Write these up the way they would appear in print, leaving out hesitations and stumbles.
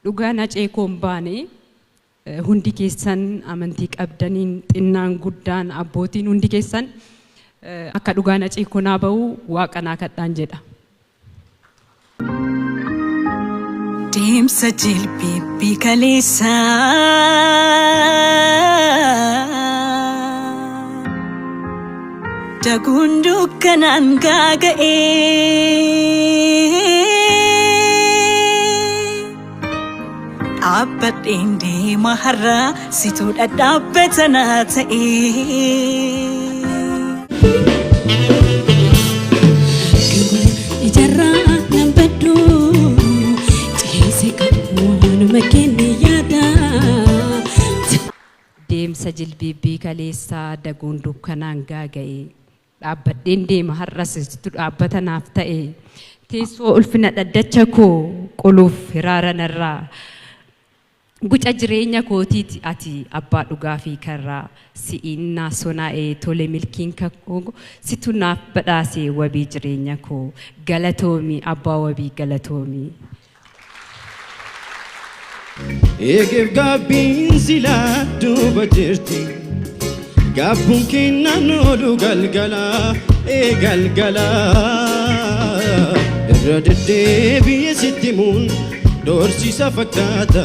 dhugaan Haceekoon baane hundi keessan amantii qabdaniin xinnaan guddaan abbootiin hundi keessan akka dhugaan Haceekoon ba'u waaqanaa kadhaan jedha. Deemsa jilbii kaleessa daguun dukkanaan gaaga'ee dhaabbadheen deema har'aa situu dhadhaabbatanaa ta'ee ijarraa nan baddu ceese qabuun kenni yaada. Deemsa jilbii kaleessaa daguun dukkanaan gaaga'ee dhaabbadheen deema har'as situu dhaabbatanaaf ta'e teessoo ulfina dhaddacha koo qoluuf hiraaranarraa guca jireenya kootiiti ati abbaa dhugaa fi karraa si'innaa sonaa'ee tole milkiin kakoo situ naaf badhaasee wabii jireenya koo galatoomii abbaa wabii galatoomii. Egeef gaabbiin silaa duuba jirti gaabbuun kennaan oolu galgalaa galgalaa irra deddeebi'ee sitti muun doorsisa fakkaata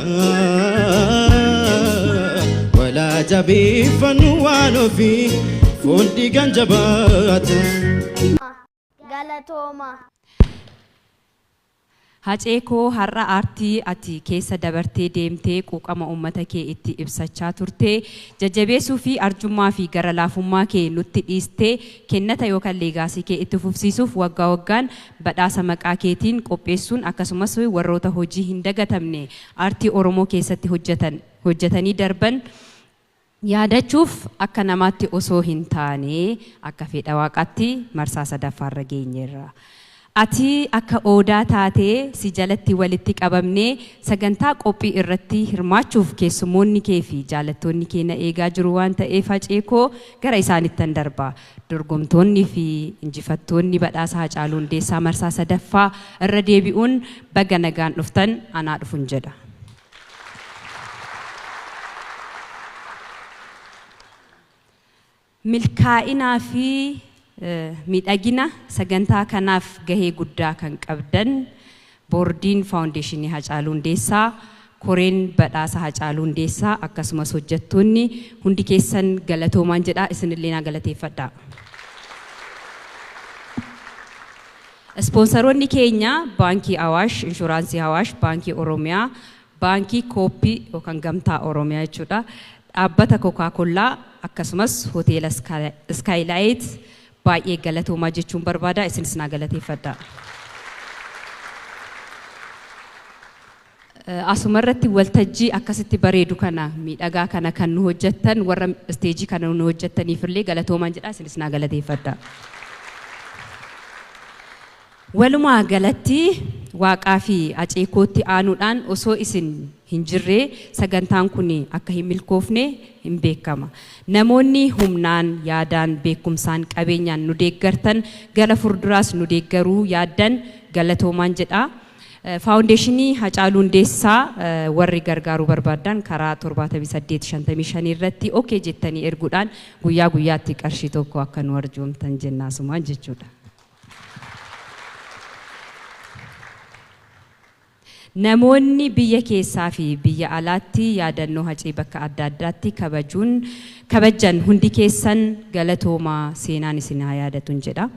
walaa jabeeffannu waan ofii foon dhiigaan jabaata. Galatooma. Haceekoo har'a aartii ati keessa dabartee deemtee quuqama uummata kee itti ibsachaa turtee jajjabeessuu fi arjummaa fi gara laafummaa kee nutti dhiistee kennata yookaan leegaasii kee itti fufsiisuuf waggaa waggaan badhaasa maqaa keetiin qopheessuun akkasumas warroota hojii hin dagatamne aartii Oromoo keessatti hojjetanii darban yaadachuuf akka namaatti osoo hin taane akka fedha waaqaatti marsaa sadaffaarra geenyeerra. Ati akka odaa taatee si jalatti walitti qabamnee sagantaa qophii irratti hirmaachuuf keessummoonni kee fi jaalattoonni kee na eegaa jiru waan ta'eef Haceekoo gara isaanittan darba. Dorgomtoonni fi injifattoonni badhaasa Hacaaluu Hundeessaa marsaa sadaffaa irra deebi'uun baga nagaan dhuftan anaa dhufun jedha. Milkaa'inaa fi miidhagina sagantaa kanaaf gahee guddaa kan qabdan boordiin faawundeeshinii Hacaaluu Hundeessaa koreen badhaasa Hacaaluu Hundeessaa akkasumas hojjettoonni hundi keessan galatoomaan jedha isinillee na galateeffadha. Ispoonsaroonni keenya baankii Awaash, inshuraansii Awaash, baankii Oromiyaa, baankii Kooppii yookaan gamtaa Oromiyaa jechuudha. Dhaabbata Coca-Cola akkasumas hoteela Skylight baay'ee galatoomaa jechuun barbaada isinis na galateeffadha. Asumarratti waltajjii akkasitti bareedu kana miidhagaa kana kan nu hojjettan warra isteejii kana nu hojjettaniifillee galatoomaan jedha isinis na galateeffadha. Walumaa galatti waaqaa fi Haceekootti aanuudhaan osoo isin hin jirre sagantaan kun akka hin milkoofne hin beekama. Namoonni humnaan yaadaan beekumsaan qabeenyaan nu deeggartan gara fuulduraas nu deeggaruu yaaddan galatoomaan jedha. Faawundeeshinii Hacaaluu Hundeessaa warri gargaaruu barbaadan karaa 7855 irratti okee jettanii erguudhaan guyyaa guyyaatti qarshii tokko akka nu arjoomtan jennaasumaan jechuudha. Namoonni biyya keessaa fi biyya alaatti yaadannoo Hacee bakka adda addaatti kabajan hundi keessan galatoomaa seenaan isin haa yaadatun jedha.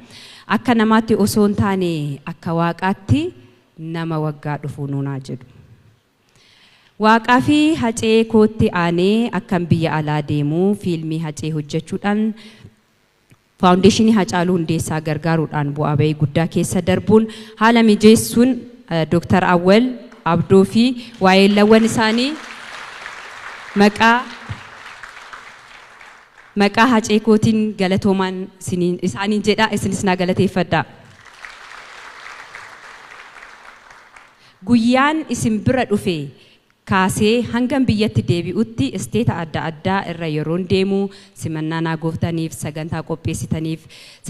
Akka namaatti osoo hin taane akka waaqaatti nama waggaa dhufuu nuunaa jedhu. Waaqaa fi Haceekootti aanee akkan biyya alaa deemuu fiilmii Hacee hojjechuudhaan faawundeeshinii Hacaaluu Hundeessaa gargaaruudhaan bu'aa bahii guddaa keessa darbuun haala mijeessuun Dr. Awwal Abdoo fi waa'eellawwan isaanii maqaa Haceekootiin galatoomaan isaaniin jedha isinis na galateeffadha. Guyyaan isin bira dhufe kaasee hangam biyyatti deebi'utti isteeta adda addaa irra yeroon deemu simannaa naa gooftaniif sagantaa qopheessitaniif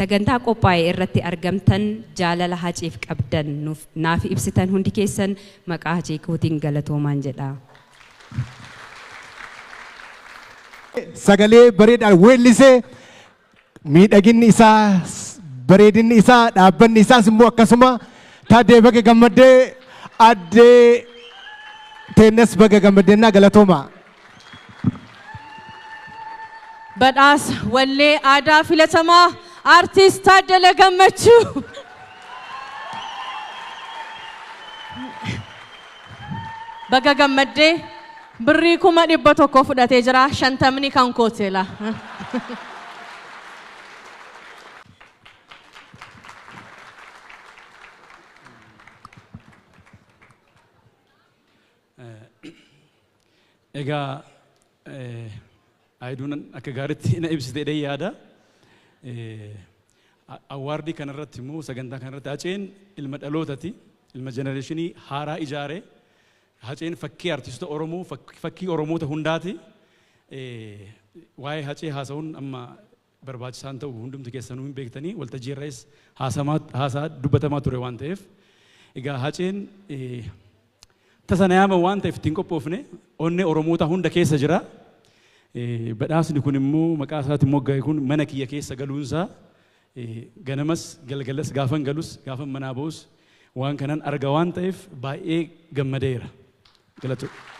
sagantaa qophaa'e irratti argamtan jaalala Haceef qabdan naaf ibsitan hundi keessan maqaa Hacee kootiin galatoomaan jedha. Sagalee bareedaan weellisee miidhaginni isaa bareedinni isaa dhaabbanni isaas immoo akkasuma Taaddee Baga Gammaddee addee Teennes Baga Gammaddeenyaa galatooma. Badhaasa wallee aadaa filatamaa artiist Taaddalaa Gammachuu. Baga gammaddee birrii 100 fudhatee jira 50 kan kooteela. Egaa Ayduun akka gaariitti na ibsitee yaada. Awwaardii kanarratti immoo sagantaa kanarratti Haceen ilma dhalootati, ilma jenereeshinii haaraa ijaaree Haceen fakkii artistoota Oromoo, fakkii Oromoota hundaati. Waa'ee Hacee haasa'uun amma barbaachisaan ta'u hundumti keessanuu hin beektanii waltajjii irraas haasaa dubbatamaa ture waan ta'eef. Egaa Haceen tasana yaama waan ta'eef ittiin qophoofne onnee Oromoota hunda keessa jira. Badhaasni kun immoo maqaa isaatiin moggaa'e kun mana kiyya keessa galuunsaa ganamas galgalas gaafan galus gaafan manaa ba'us waan kanan arga waan ta'eef baay'ee gammadeera. Galatoomna.